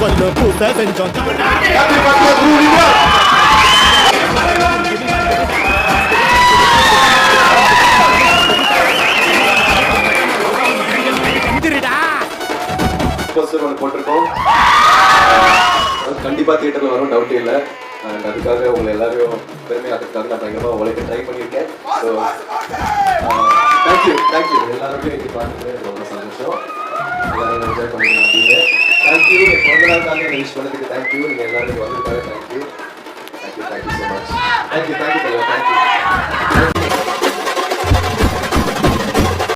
கொல்லு பூசை செஞ்சோம். போட்டிருக்கோம், கண்டிப்பா தியேட்டர்ல வரும், டவுட்டே இல்லை. அண்ட் அதுக்காக உங்களை எல்லாரையும் பெருமையாக்கிறதுக்காக நான் பயங்கரமாக உழைக்க ட்ரை பண்ணியிருக்கேன். ஸோ தேங்க்யூ எல்லாருமே இன்னைக்கு பார்த்துட்டு ரொம்ப சந்தோஷம். எல்லாரும் என்ஜாய் பண்ணிருக்கீங்க. தேங்க்யூ. என் பிறந்த நாளுக்காக என்னை விஷ் பண்ணதுக்கு தேங்க்யூ. நீங்கள் எல்லாரும் வந்ததுக்காக தேங்க்யூ ஸோ மச். தேங்க்யூ.